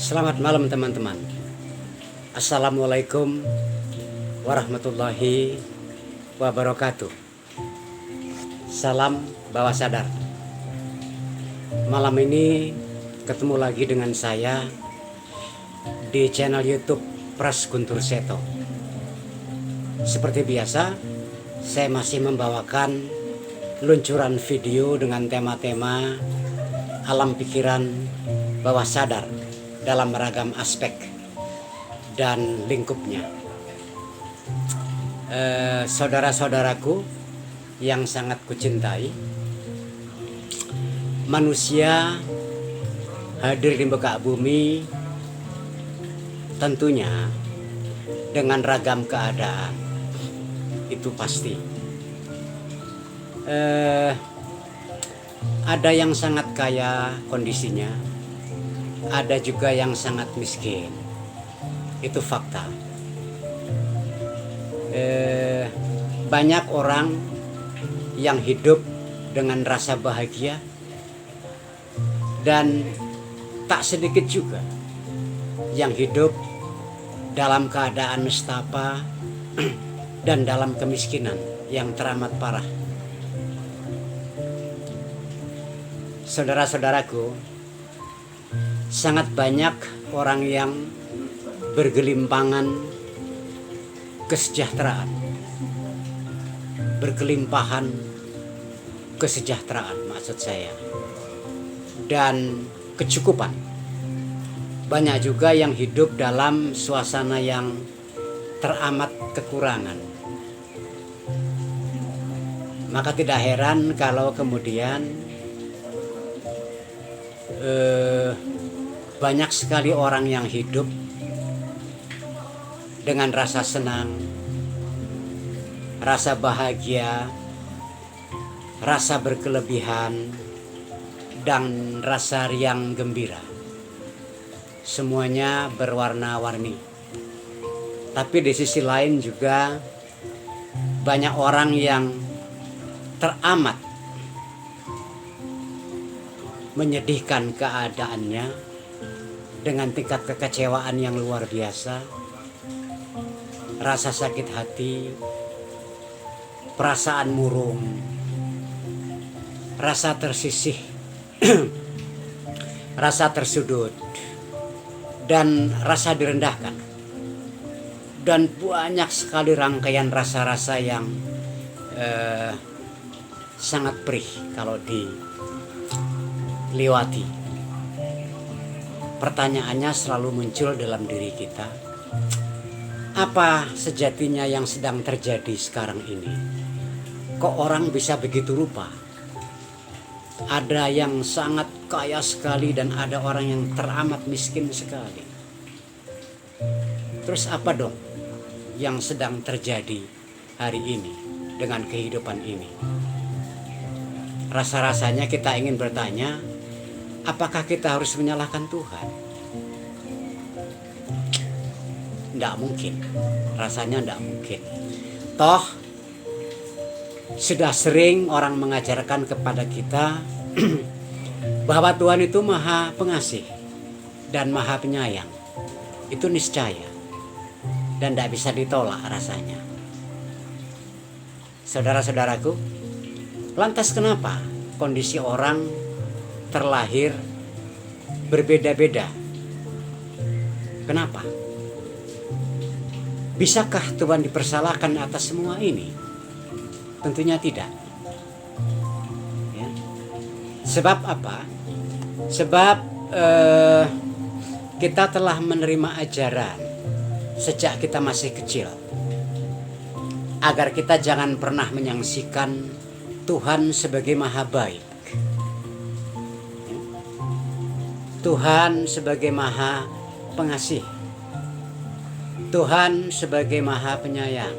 Selamat malam teman-teman. Assalamualaikum warahmatullahi wabarakatuh. Salam bawah sadar. Malam ini ketemu lagi dengan saya di channel YouTube Pras Guntur Seto. Seperti biasa, saya masih membawakan luncuran video dengan tema-tema alam pikiran bawah sadar dalam beragam aspek dan lingkupnya. Saudara-saudaraku yang sangat kucintai, manusia hadir di muka bumi tentunya dengan ragam keadaan, itu pasti. Ada yang sangat kaya kondisinya, ada juga yang sangat miskin, itu fakta. Banyak orang yang hidup dengan rasa bahagia, dan tak sedikit juga yang hidup dalam keadaan nestapa dan dalam kemiskinan yang teramat parah. Saudara-saudaraku, sangat banyak orang yang bergelimpangan kesejahteraan, berkelimpahan kesejahteraan maksud saya, dan kecukupan. Banyak juga yang hidup dalam suasana yang teramat kekurangan. Maka tidak heran kalau kemudian banyak sekali orang yang hidup dengan rasa senang, rasa bahagia, rasa berkelebihan, dan rasa riang gembira. Semuanya berwarna-warni. Tapi di sisi lain juga banyak orang yang teramat menyedihkan keadaannya dengan tingkat kekecewaan yang luar biasa, rasa sakit hati, perasaan murung, rasa tersisih, rasa tersudut, dan rasa direndahkan. Dan banyak sekali rangkaian rasa-rasa yang sangat perih kalau diliwati. Pertanyaannya selalu muncul dalam diri kita, apa sejatinya yang sedang terjadi sekarang ini? Kok orang bisa begitu rupa? Ada yang sangat kaya sekali dan ada orang yang teramat miskin sekali. Terus apa dong yang sedang terjadi hari ini dengan kehidupan ini? Rasa-rasanya kita ingin bertanya, apakah kita harus menyalahkan Tuhan? Tidak mungkin, rasanya tidak mungkin. Toh sudah sering orang mengajarkan kepada kita bahwa Tuhan itu maha pengasih dan maha penyayang. Itu niscaya dan tidak bisa ditolak rasanya. Saudara-saudaraku, lantas kenapa kondisi orang terlahir berbeda-beda? Kenapa? Bisakah Tuhan dipersalahkan atas semua ini? Tentunya tidak. Ya. Sebab apa? Sebab kita telah menerima ajaran sejak kita masih kecil, agar kita jangan pernah menyaksikan Tuhan sebagai maha baik, Tuhan sebagai maha pengasih, Tuhan sebagai maha penyayang,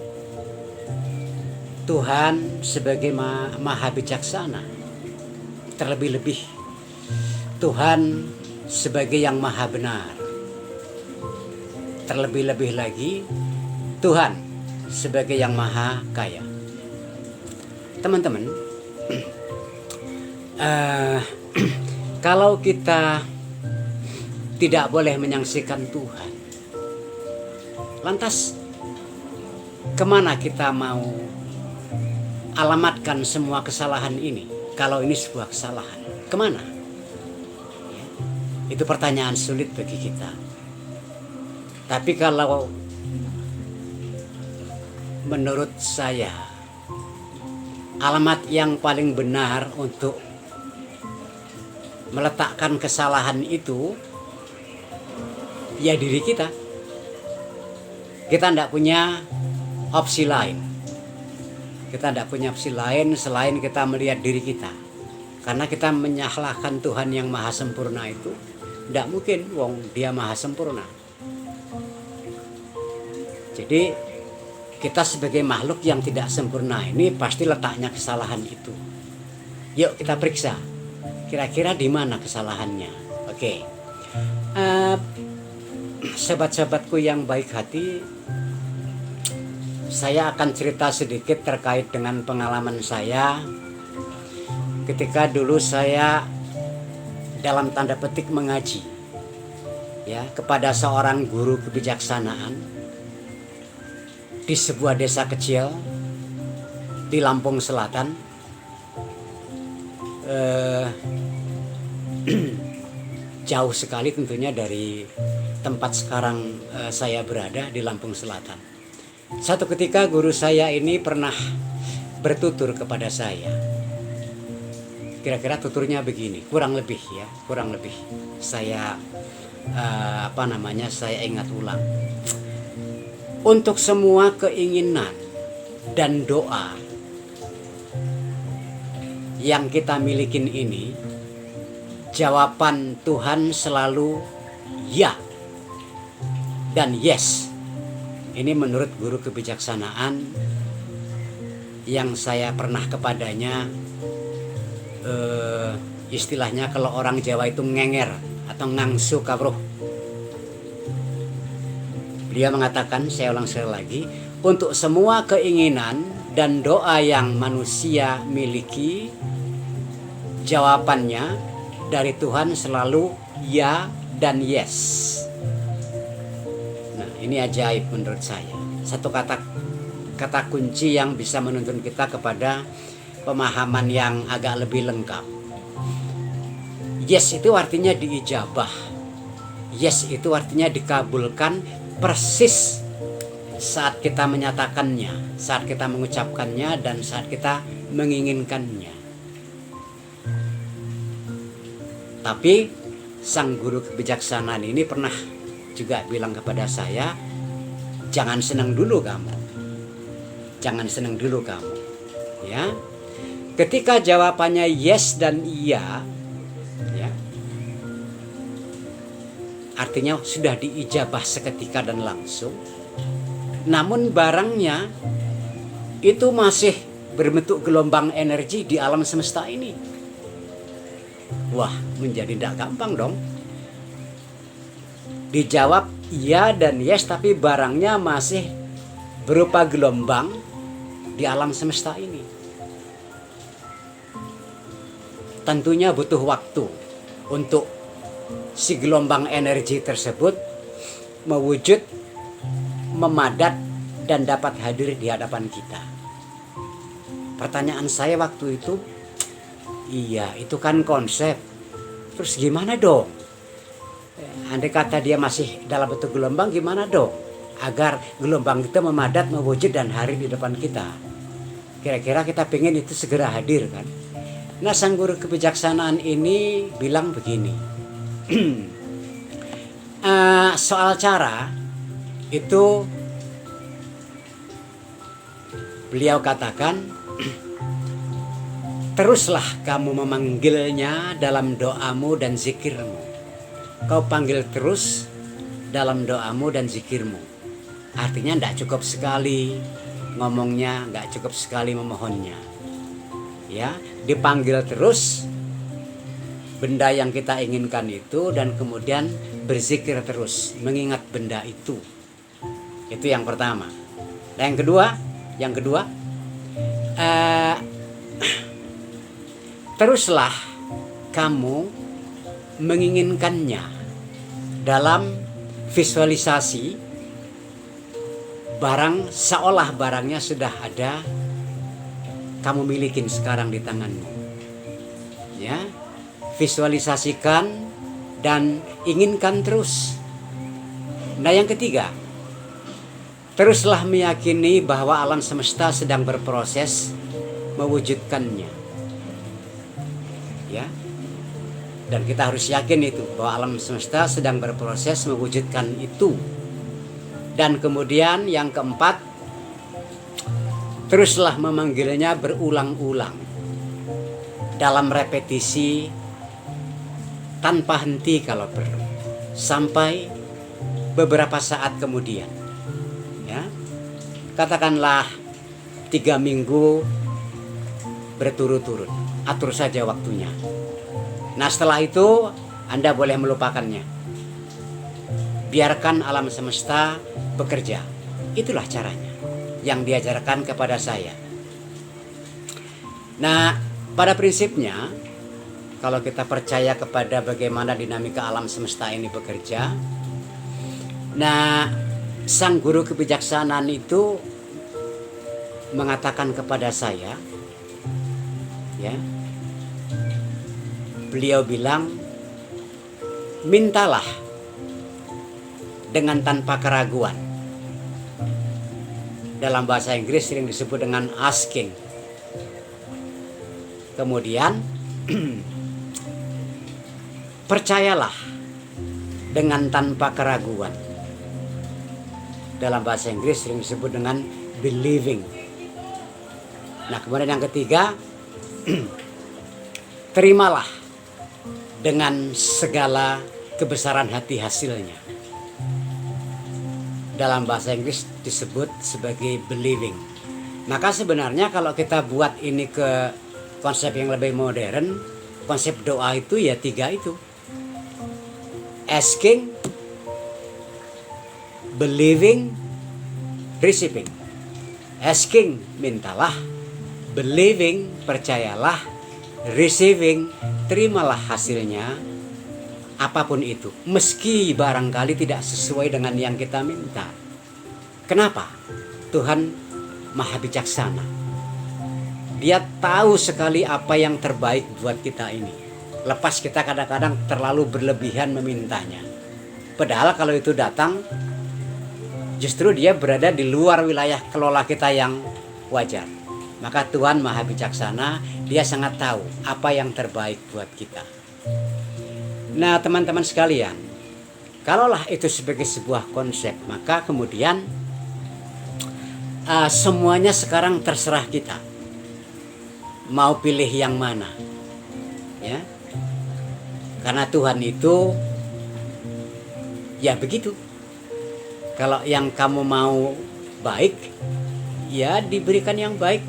Tuhan sebagai maha bijaksana, terlebih-lebih Tuhan sebagai yang maha benar, terlebih-lebih lagi Tuhan sebagai yang maha kaya. Teman-teman, kalau kita tidak boleh menyaksikan Tuhan. Lantas kemana kita mau alamatkan semua kesalahan ini? Kalau ini sebuah kesalahan, kemana? Ya, itu pertanyaan sulit bagi kita. Tapi kalau menurut saya, alamat yang paling benar untuk meletakkan kesalahan itu ya diri kita. Kita tidak punya opsi lain. Kita tidak punya opsi lain selain kita melihat diri kita. Karena kita menyalahkan Tuhan yang maha sempurna itu tidak mungkin, wong dia maha sempurna. Jadi kita sebagai makhluk yang tidak sempurna ini pasti letaknya kesalahan itu. Yuk kita periksa, kira-kira di mana kesalahannya. Oke. Sobat-sobatku yang baik hati, saya akan cerita sedikit terkait dengan pengalaman saya ketika dulu saya dalam tanda petik mengaji ya kepada seorang guru kebijaksanaan di sebuah desa kecil di Lampung Selatan. Jauh sekali tentunya dari tempat sekarang saya berada di Lampung Selatan. Satu ketika guru saya ini pernah bertutur kepada saya. Kira-kira tuturnya begini, kurang lebih ya, kurang lebih. Saya saya ingat ulang. Untuk semua keinginan dan doa yang kita milikin ini, jawaban Tuhan selalu ya dan yes. Ini menurut guru kebijaksanaan yang saya pernah kepadanya. Istilahnya kalau orang Jawa itu ngenger atau ngangsu kabruh. Beliau mengatakan, saya ulang sekali lagi, untuk semua keinginan dan doa yang manusia miliki, jawabannya dari Tuhan selalu ya dan yes. Nah, ini ajaib menurut saya. Satu kata kunci yang bisa menuntun kita kepada pemahaman yang agak lebih lengkap. Yes itu artinya diijabah. Yes itu artinya dikabulkan persis saat kita menyatakannya, saat kita mengucapkannya, dan saat kita menginginkannya. Tapi sang guru kebijaksanaan ini pernah juga bilang kepada saya, jangan senang dulu kamu. Jangan senang dulu kamu. Ya. Ketika jawabannya yes dan iya, ya, artinya sudah diijabah seketika dan langsung. Namun barangnya itu masih berbentuk gelombang energi di alam semesta ini. Wah, menjadi tidak gampang dong. Dijawab iya dan yes, tapi barangnya masih berupa gelombang di alam semesta ini. Tentunya butuh waktu untuk si gelombang energi tersebut mewujud, memadat, dan dapat hadir di hadapan kita. Pertanyaan saya waktu itu, iya itu kan konsep. Terus gimana dong? Andai kata dia masih dalam bentuk gelombang, gimana dong? Agar gelombang itu memadat, mewujud, dan hadir di depan kita. Kira-kira kita pengen itu segera hadir kan? Nah, sang guru kebijaksanaan ini bilang begini. Soal cara itu beliau katakan, teruslah kamu memanggilnya dalam doamu dan zikirmu. Kau panggil terus dalam doamu dan zikirmu. Artinya tidak cukup sekali ngomongnya, tidak cukup sekali memohonnya. Ya, dipanggil terus benda yang kita inginkan itu, dan kemudian berzikir terus, mengingat benda itu. Itu yang pertama. Dan yang kedua, teruslah kamu menginginkannya. dalam visualisasi barang seolah barangnya sudah ada, kamu milikin sekarang di tanganmu. Ya, visualisasikan dan inginkan terus. Nah, yang ketiga, teruslah meyakini bahwa alam semesta sedang berproses mewujudkannya. Ya. Dan kita harus yakin itu, bahwa alam semesta sedang berproses mewujudkan itu. Dan kemudian yang keempat, teruslah memanggilnya berulang-ulang dalam repetisi tanpa henti kalau perlu, sampai beberapa saat kemudian. Ya, katakanlah 3 minggu berturut-turut, atur saja waktunya. Nah, setelah itu Anda boleh melupakannya. Biarkan alam semesta bekerja. Itulah caranya yang diajarkan kepada saya. Nah, pada prinsipnya, kalau kita percaya kepada bagaimana dinamika alam semesta ini bekerja, nah, sang guru kebijaksanaan itu mengatakan kepada saya, ya, beliau bilang, mintalah dengan tanpa keraguan. Dalam bahasa Inggris sering disebut dengan asking. Kemudian percayalah dengan tanpa keraguan. Dalam bahasa Inggris sering disebut dengan believing. Nah, kemudian yang ketiga, terimalah dengan segala kebesaran hati hasilnya. Dalam bahasa Inggris disebut sebagai believing. Maka sebenarnya kalau kita buat ini ke konsep yang lebih modern, konsep doa itu ya 3 itu. Asking, believing, receiving. Asking, mintalah. Believing, percayalah. Receiving, terimalah hasilnya, apapun itu, meski barangkali tidak sesuai dengan yang kita minta. Kenapa? Tuhan Maha Bijaksana. Dia tahu sekali apa yang terbaik buat kita ini. Lepas kita kadang-kadang terlalu berlebihan memintanya. Padahal kalau itu datang, justru dia berada di luar wilayah kelola kita yang wajar. Maka Tuhan Maha Bijaksana, Dia sangat tahu apa yang terbaik buat kita. Nah, teman-teman sekalian, kalaulah itu sebagai sebuah konsep, maka kemudian semuanya sekarang terserah kita. Mau pilih yang mana? Ya. Karena Tuhan itu ya begitu. Kalau yang kamu mau baik, ya diberikan yang baik.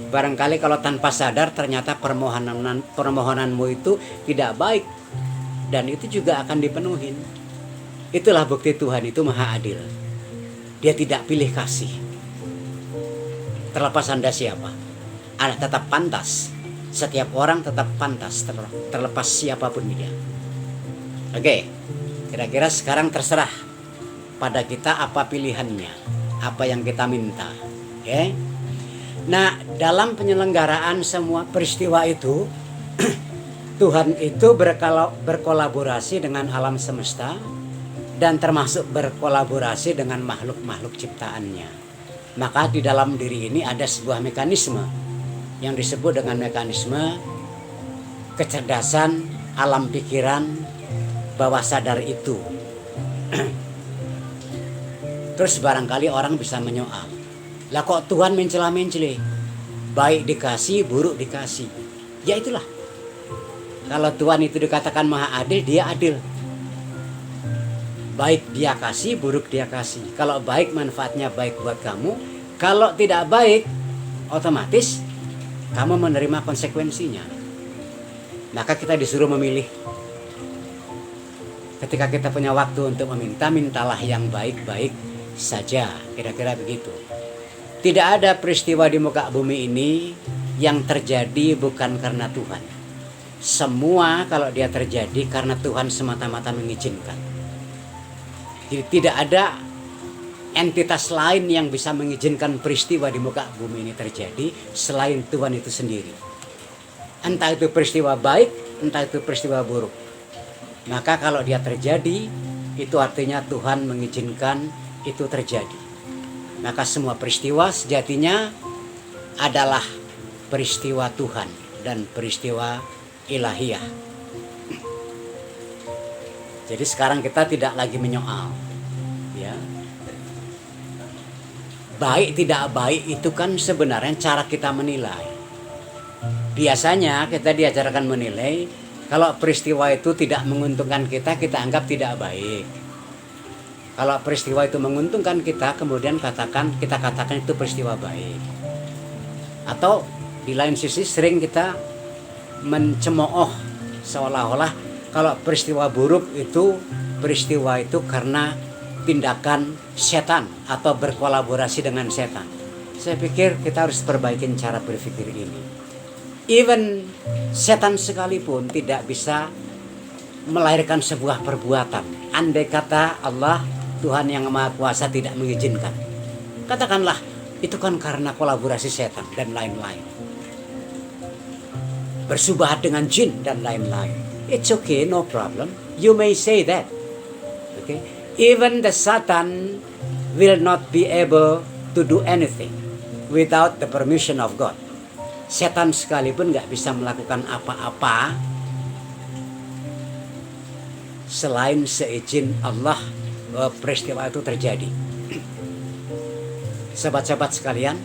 Barangkali kalau tanpa sadar ternyata permohonanmu itu tidak baik, dan itu juga akan dipenuhi. Itulah bukti Tuhan itu maha adil. Dia tidak pilih kasih. Terlepas Anda siapa, Anda tetap pantas. Setiap orang tetap pantas, terlepas siapapun dia. Oke, kira-kira sekarang terserah pada kita apa pilihannya, apa yang kita minta. Oke. Nah, dalam penyelenggaraan semua peristiwa itu, Tuhan itu berkolaborasi dengan alam semesta dan termasuk berkolaborasi dengan makhluk-makhluk ciptaannya. Maka di dalam diri ini ada sebuah mekanisme yang disebut dengan mekanisme kecerdasan alam pikiran bawah sadar itu. Terus barangkali orang bisa menyoal, lah kok Tuhan mencela-mencela? Baik dikasih, buruk dikasih. Ya itulah. Kalau Tuhan itu dikatakan maha adil, dia adil. Baik dia kasih, buruk dia kasih. Kalau baik manfaatnya baik buat kamu. Kalau tidak baik, otomatis kamu menerima konsekuensinya. Maka kita disuruh memilih. Ketika kita punya waktu untuk meminta, mintalah yang baik-baik saja. Kira-kira begitu. Tidak ada peristiwa di muka bumi ini yang terjadi bukan karena Tuhan. Semua kalau dia terjadi karena Tuhan semata-mata mengizinkan. Jadi tidak ada entitas lain yang bisa mengizinkan peristiwa di muka bumi ini terjadi selain Tuhan itu sendiri. Entah itu peristiwa baik, entah itu peristiwa buruk. Maka kalau dia terjadi, itu artinya Tuhan mengizinkan itu terjadi. Maka semua peristiwa sejatinya adalah peristiwa Tuhan dan peristiwa ilahiyah. Jadi sekarang kita tidak lagi menyoal, ya. Baik tidak baik itu kan sebenarnya cara kita menilai. Biasanya kita diajarkan menilai kalau peristiwa itu tidak menguntungkan kita, kita anggap tidak baik. Kalau peristiwa itu menguntungkan kita, kemudian kita katakan itu peristiwa baik. Atau di lain sisi sering kita mencemooh seolah-olah kalau peristiwa buruk itu peristiwa itu karena tindakan setan atau berkolaborasi dengan setan. Saya pikir kita harus perbaikin cara berpikir ini. Even setan sekalipun tidak bisa melahirkan sebuah perbuatan andai kata Allah Tuhan yang Maha Kuasa tidak mengizinkan. Katakanlah itu kan karena kolaborasi setan dan lain-lain, bersubahat dengan jin dan lain-lain. It's okay, no problem. You may say that. Okay? Even the Satan will not be able to do anything without the permission of God. Setan sekalipun nggak bisa melakukan apa-apa selain seizin Allah peristiwa itu terjadi. Sahabat-sahabat sekalian,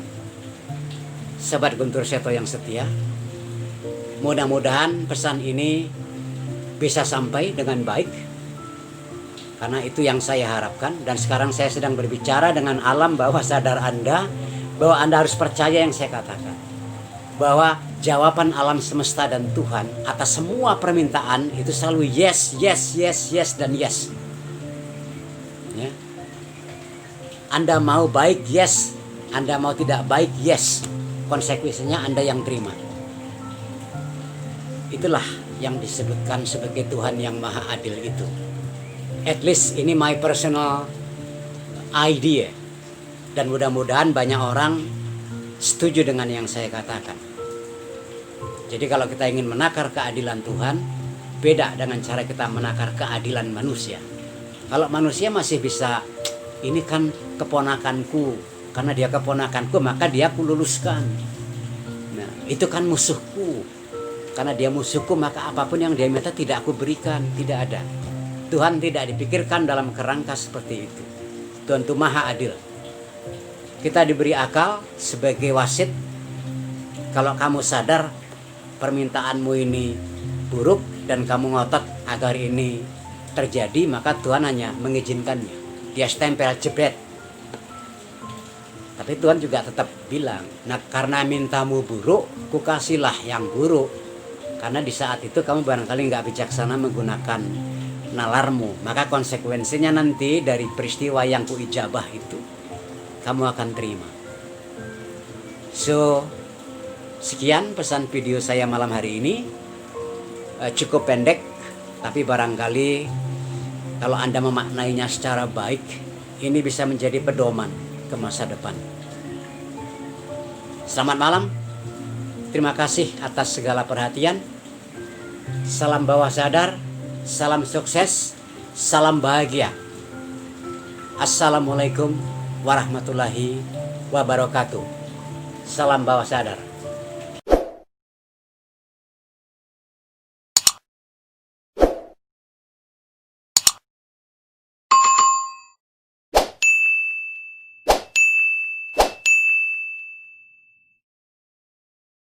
sahabat Guntur Seto yang setia, mudah-mudahan pesan ini bisa sampai dengan baik, karena itu yang saya harapkan. Dan sekarang saya sedang berbicara dengan alam bawah sadar Anda, bahwa Anda harus percaya yang saya katakan, bahwa jawaban alam semesta dan Tuhan atas semua permintaan itu selalu yes, yes, yes, yes, dan yes. Ya. Anda mau baik, yes. Anda mau tidak baik, yes. Konsekuensinya Anda yang terima. Itulah yang disebutkan sebagai Tuhan yang Maha Adil itu. At least ini my personal idea. Dan mudah-mudahan banyak orang setuju dengan yang saya katakan. Jadi kalau kita ingin menakar keadilan Tuhan, beda dengan cara kita menakar keadilan manusia. Kalau manusia masih bisa, ini kan keponakanku, karena dia keponakanku maka dia aku luluskan. Nah, itu kan musuhku, karena dia musuhku maka apapun yang dia minta tidak aku berikan. Tidak ada. Tuhan tidak dipikirkan dalam kerangka seperti itu. Tuhan itu Maha Adil. Kita diberi akal sebagai wasit. Kalau kamu sadar permintaanmu ini buruk dan kamu ngotot agar ini terjadi, maka Tuhan hanya mengizinkannya. Dia stempel jebret. Tapi Tuhan juga tetap bilang, nah karena mintamu buruk, kukasihlah yang buruk. Karena di saat itu kamu barangkali nggak bijaksana menggunakan nalarmu, maka konsekuensinya nanti dari peristiwa yang kuijabah itu kamu akan terima. So, sekian pesan video saya malam hari ini. Cukup pendek, tapi barangkali kalau Anda memaknainya secara baik, ini bisa menjadi pedoman ke masa depan. Selamat malam. Terima kasih atas segala perhatian. Salam bawah sadar, salam sukses, salam bahagia. Assalamualaikum warahmatullahi wabarakatuh. Salam bawah sadar.